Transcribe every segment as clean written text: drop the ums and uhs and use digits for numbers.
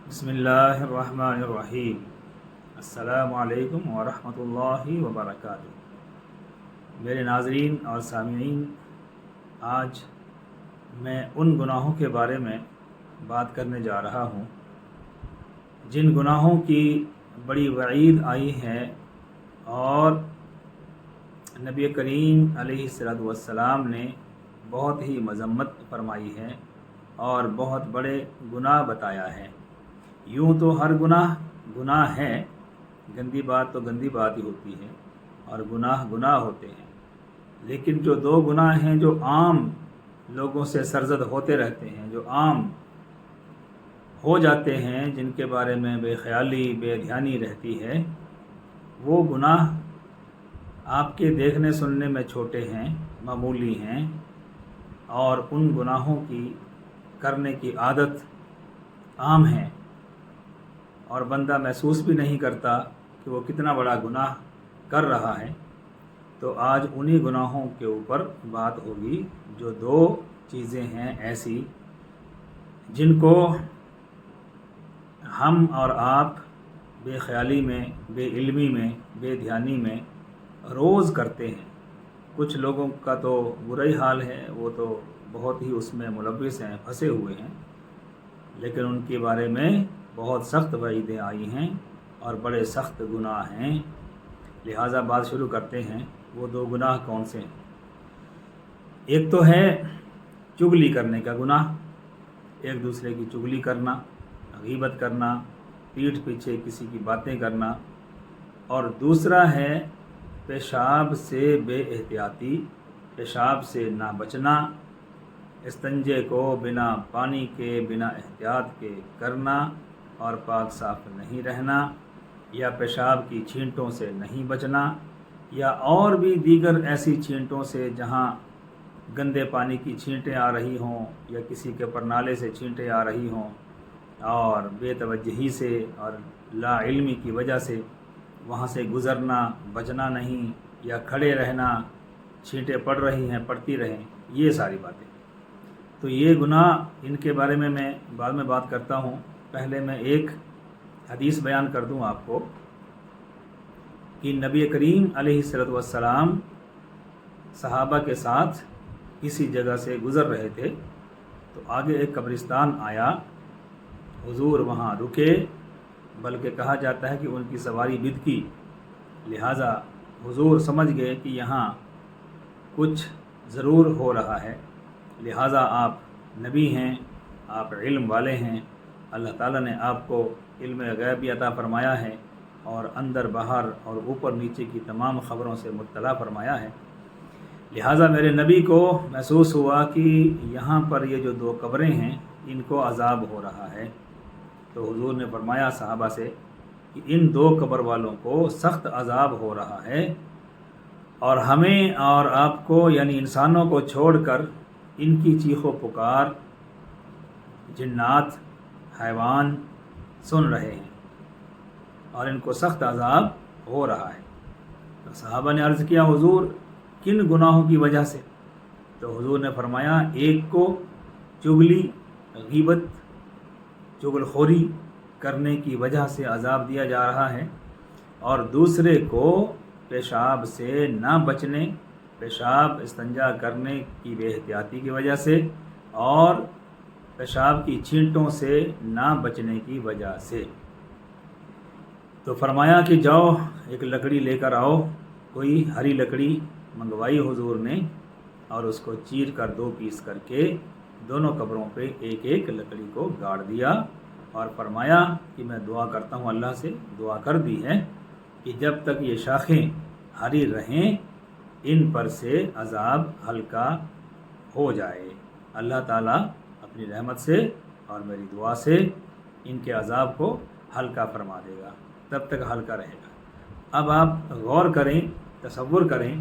بسم اللہ الرحمن الرحیم۔ السلام علیکم ورحمۃ اللہ وبرکاتہ۔ میرے ناظرین اور سامعین، آج میں ان گناہوں کے بارے میں بات کرنے جا رہا ہوں جن گناہوں کی بڑی وعید آئی ہے اور نبی کریم علیہ الصلوۃ والسلام نے بہت ہی مذمت فرمائی ہے اور بہت بڑے گناہ بتایا ہے۔ یوں تو ہر گناہ ہے، گندی بات تو گندی بات ہی ہوتی ہے اور گناہ ہوتے ہیں، لیکن جو دو گناہ ہیں جو عام لوگوں سے سرزد ہوتے رہتے ہیں، جو عام ہو جاتے ہیں، جن کے بارے میں بے خیالی بے دھیانی رہتی ہے، وہ گناہ آپ کے دیکھنے سننے میں چھوٹے ہیں، معمولی ہیں، اور ان گناہوں کی کرنے کی عادت عام ہے اور بندہ محسوس بھی نہیں کرتا کہ وہ کتنا بڑا گناہ کر رہا ہے۔ تو آج انہی گناہوں کے اوپر بات ہوگی، جو دو چیزیں ہیں ایسی جن کو ہم اور آپ بے خیالی میں، بے علمی میں، بے دھیانی میں روز کرتے ہیں۔ کچھ لوگوں کا تو برا ہی حال ہے، وہ تو بہت ہی اس میں ملوث ہیں، پھنسے ہوئے ہیں، لیکن ان کے بارے میں بہت سخت وعیدیں آئی ہیں اور بڑے سخت گناہ ہیں۔ لہٰذا بات شروع کرتے ہیں، وہ دو گناہ کون سے ہیں؟ ایک تو ہے چغلی کرنے کا گناہ، ایک دوسرے کی چغلی کرنا، غیبت کرنا، پیٹھ پیچھے کسی کی باتیں کرنا، اور دوسرا ہے پیشاب سے بے احتیاطی، پیشاب سے نہ بچنا، استنجے کو بنا پانی کے بنا احتیاط کے کرنا اور پاک صاف نہیں رہنا، یا پیشاب کی چھینٹوں سے نہیں بچنا، یا اور بھی دیگر ایسی چھینٹوں سے جہاں گندے پانی کی چھینٹیں آ رہی ہوں یا کسی کے پرنالے سے چھینٹیں آ رہی ہوں اور بے توجہی سے اور لا علمی کی وجہ سے وہاں سے گزرنا، بچنا نہیں، یا کھڑے رہنا، چھینٹیں پڑ رہی ہیں پڑتی رہیں، یہ ساری باتیں۔ تو یہ گناہ، ان کے بارے میں بعد میں بات کرتا ہوں۔ پہلے میں ایک حدیث بیان کر دوں آپ کو کہ نبی کریم علیہ الصلوۃ والسلام صحابہ کے ساتھ کسی جگہ سے گزر رہے تھے، تو آگے ایک قبرستان آیا، حضور وہاں رکے، بلکہ کہا جاتا ہے کہ ان کی سواری بدکی، لہٰذا حضور سمجھ گئے کہ یہاں کچھ ضرور ہو رہا ہے، لہٰذا آپ نبی ہیں، آپ علم والے ہیں، اللہ تعالیٰ نے آپ کو علم غیب بھی عطا فرمایا ہے اور اندر باہر اور اوپر نیچے کی تمام خبروں سے مطلع فرمایا ہے، لہٰذا میرے نبی کو محسوس ہوا کہ یہاں پر یہ جو دو قبریں ہیں ان کو عذاب ہو رہا ہے۔ تو حضور نے فرمایا صحابہ سے کہ ان دو قبر والوں کو سخت عذاب ہو رہا ہے، اور ہمیں اور آپ کو یعنی انسانوں کو چھوڑ کر ان کی چیخ و پکار جنات، حیوان سن رہے ہیں اور ان کو سخت عذاب ہو رہا ہے۔ تو صحابہ نے عرض کیا، حضور کن گناہوں کی وجہ سے؟ تو حضور نے فرمایا، ایک کو چغلی، غیبت، چغل خوری کرنے کی وجہ سے عذاب دیا جا رہا ہے، اور دوسرے کو پیشاب سے نہ بچنے، پیشاب استنجا کرنے کی بے احتیاطی کی وجہ سے اور پیشاب کی چھینٹوں سے نہ بچنے کی وجہ سے۔ تو فرمایا کہ جاؤ ایک لکڑی لے کر آؤ، کوئی ہری لکڑی منگوائی حضور نے اور اس کو چیر کر دو پیس کر کے دونوں قبروں پہ ایک ایک لکڑی کو گاڑ دیا، اور فرمایا کہ میں دعا کرتا ہوں، اللہ سے دعا کر دی ہے کہ جب تک یہ شاخیں ہری رہیں ان پر سے عذاب ہلکا ہو جائے۔ اللہ تعالیٰ اپنی رحمت سے اور میری دعا سے ان کے عذاب کو ہلکا فرما دے گا، تب تک ہلکا رہے گا۔ اب آپ غور کریں، تصور کریں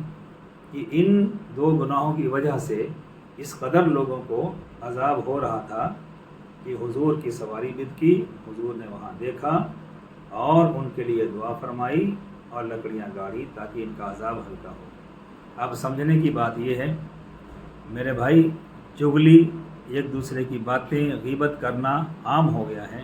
کہ ان دو گناہوں کی وجہ سے اس قدر لوگوں کو عذاب ہو رہا تھا کہ حضور کی سواری بدکی، حضور نے وہاں دیکھا اور ان کے لیے دعا فرمائی اور لکڑیاں گاڑی تاکہ ان کا عذاب ہلکا ہو۔ اب سمجھنے کی بات یہ ہے میرے بھائی، چغلی، ایک دوسرے کی باتیں، غیبت کرنا عام ہو گیا ہے،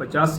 50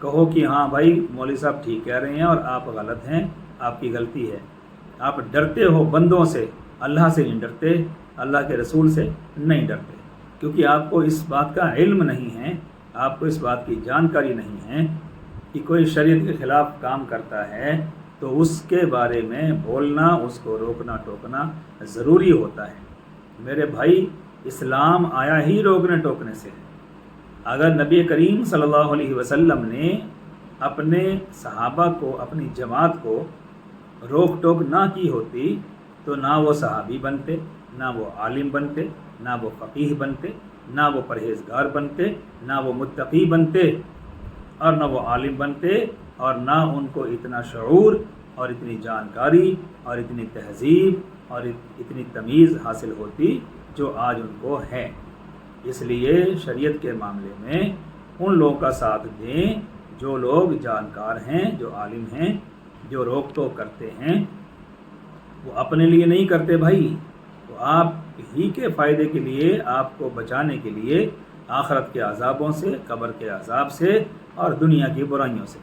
کہو کہ ہاں بھائی مولوی صاحب ٹھیک کہہ رہے ہیں اور آپ غلط ہیں، آپ کی غلطی ہے۔ آپ ڈرتے ہو بندوں سے، اللہ سے نہیں ڈرتے، اللہ کے رسول سے نہیں ڈرتے، کیونکہ آپ کو اس بات کا علم نہیں ہے، آپ کو اس بات کی جانکاری نہیں ہے کہ کوئی شریعت کے خلاف کام کرتا ہے تو اس کے بارے میں بولنا، اس کو روکنا ٹوکنا ضروری ہوتا ہے۔ میرے بھائی، اسلام آیا ہی روکنے ٹوکنے سے۔ اگر نبی کریم صلی اللہ علیہ وسلم نے اپنے صحابہ کو، اپنی جماعت کو روک ٹوک نہ کی ہوتی تو نہ وہ صحابی بنتے، نہ وہ عالم بنتے، نہ وہ فقیہ بنتے، نہ وہ پرہیزگار بنتے، نہ وہ متقی بنتے، اور نہ وہ عالم بنتے، اور نہ ان کو اتنا شعور اور اتنی جانکاری اور اتنی تہذیب اور اتنی تمیز حاصل ہوتی جو آج ان کو ہے۔ اس لیے شریعت کے معاملے میں ان لوگوں کا ساتھ دیں جو لوگ جانکار ہیں، جو عالم ہیں، جو روک ٹوک کرتے ہیں۔ وہ اپنے لیے نہیں کرتے بھائی، وہ آپ ہی کے فائدے کے لیے، آپ کو بچانے کے لیے آخرت کے عذابوں سے، قبر کے عذاب سے اور دنیا کی برائیوں سے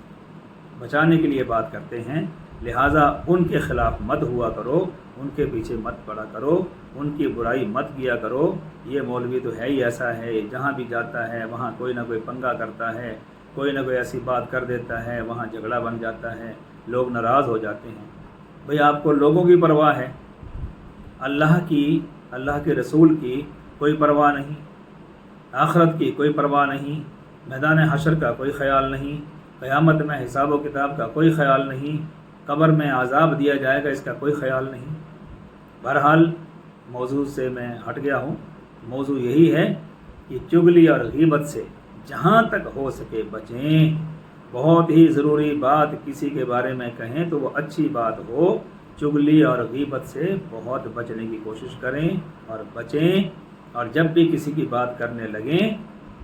بچانے کے لیے بات کرتے ہیں۔ لہٰذا ان کے خلاف مت ہوا کرو، ان کے پیچھے مت پڑا کرو، ان کی برائی مت کیا کرو۔ یہ مولوی تو ہے ہی ایسا ہے، جہاں بھی جاتا ہے وہاں کوئی نہ کوئی پنگا کرتا ہے، کوئی نہ کوئی ایسی بات کر دیتا ہے، وہاں جھگڑا بن جاتا ہے، لوگ ناراض ہو جاتے ہیں۔ بھئی آپ کو لوگوں کی پرواہ ہے، اللہ کی، اللہ کے رسول کی کوئی پرواہ نہیں، آخرت کی کوئی پرواہ نہیں، میدان حشر کا کوئی خیال نہیں، قیامت میں حساب و کتاب کا کوئی خیال نہیں، قبر میں عذاب دیا جائے گا اس کا کوئی خیال نہیں۔ بہرحال موضوع سے میں ہٹ گیا ہوں۔ موضوع یہی ہے کہ چغلی اور غیبت سے جہاں تک ہو سکے بچیں۔ بہت ہی ضروری بات کسی کے بارے میں کہیں تو وہ اچھی بات ہو، چغلی اور غیبت سے بہت بچنے کی کوشش کریں اور بچیں، اور جب بھی کسی کی بات کرنے لگیں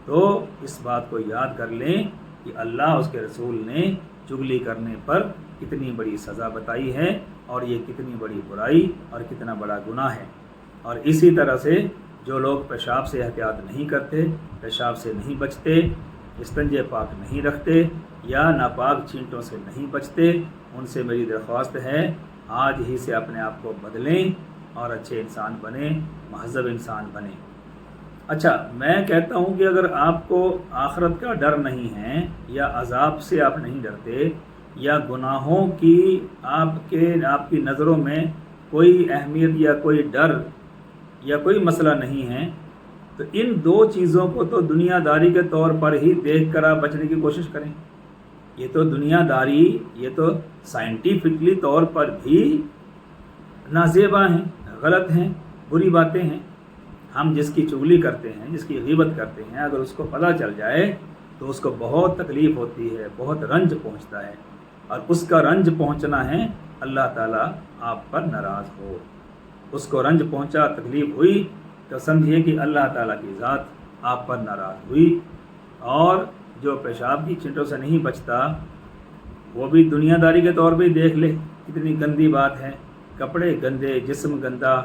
تو اس بات کو یاد کر لیں کہ اللہ اس کے رسول نے چغلی کرنے پر کتنی بڑی سزا بتائی ہے، اور یہ کتنی بڑی برائی اور کتنا بڑا گناہ ہے۔ اور اسی طرح سے جو لوگ پیشاب سے احتیاط نہیں کرتے، پیشاب سے نہیں بچتے، استنجے پاک نہیں رکھتے یا ناپاک چینٹوں سے نہیں بچتے، ان سے میری درخواست ہے آج ہی سے اپنے آپ کو بدلیں اور اچھے انسان بنیں، مہذب انسان بنیں۔ اچھا، میں کہتا ہوں کہ اگر آپ کو آخرت کا ڈر نہیں ہے، یا عذاب سے آپ نہیں ڈرتے، یا گناہوں کی آپ کی نظروں میں کوئی اہمیت یا کوئی ڈر یا کوئی مسئلہ نہیں ہے، تو ان دو چیزوں کو تو دنیا داری کے طور پر ہی دیکھ کر آپ بچنے کی کوشش کریں۔ یہ تو دنیا داری، یہ تو سائنٹیفکلی طور پر بھی نازیبا ہیں، غلط ہیں، بری باتیں ہیں۔ ہم جس کی چغلی کرتے ہیں، جس کی غیبت کرتے ہیں، اگر اس کو پتہ چل جائے تو اس کو بہت تکلیف ہوتی ہے، بہت رنج پہنچتا ہے، اور اس کا رنج پہنچنا ہے اللہ تعالیٰ آپ پر ناراض ہو۔ اس کو رنج پہنچا، تکلیف ہوئی تو سمجھیے کہ اللہ تعالیٰ کی ذات آپ پر ناراض ہوئی۔ اور جو پیشاب کی چینٹوں سے نہیں بچتا، وہ بھی دنیا داری کے طور پہ دیکھ لے کتنی گندی بات ہے۔ کپڑے گندے، جسم گندا،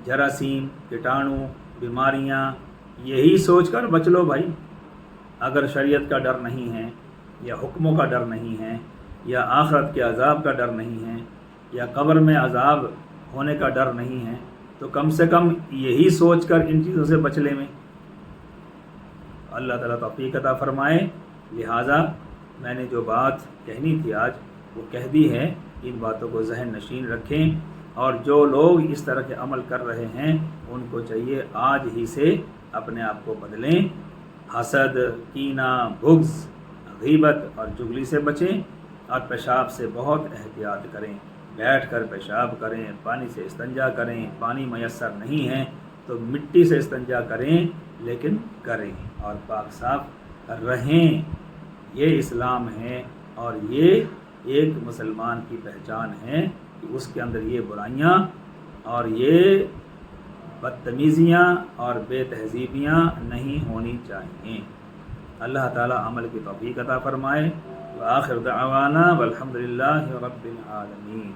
جراثیم، کیٹانو، بیماریاں، یہی سوچ کر بچ لو بھائی۔ اگر شریعت کا ڈر نہیں ہے، یا حکموں کا ڈر نہیں ہے، یا آخرت کے عذاب کا ڈر نہیں ہے، یا قبر میں عذاب ہونے کا ڈر نہیں ہے، تو کم سے کم یہی سوچ کر ان چیزوں سے بچ لیں میں۔ اللہ تعالیٰ توفیق عطا فرمائے۔ لہٰذا میں نے جو بات کہنی تھی آج وہ کہہ دی ہے، ان باتوں کو ذہن نشین رکھیں، اور جو لوگ اس طرح کے عمل کر رہے ہیں ان کو چاہیے آج ہی سے اپنے آپ کو بدلیں، حسد، کینہ، بغض، غیبت اور چغلی سے بچیں، اور پیشاب سے بہت احتیاط کریں۔ بیٹھ کر پیشاب کریں، پانی سے استنجا کریں، پانی میسر نہیں ہے تو مٹی سے استنجا کریں، لیکن کریں اور پاک صاف رہیں۔ یہ اسلام ہے، اور یہ ایک مسلمان کی پہچان ہے کہ اس کے اندر یہ برائیاں اور یہ بدتمیزیاں اور بے تہذیبیاں نہیں ہونی چاہیے۔ اللہ تعالیٰ عمل کی توفیق عطا فرمائے۔ وآخر دعوانا والحمد للہ رب العالمین۔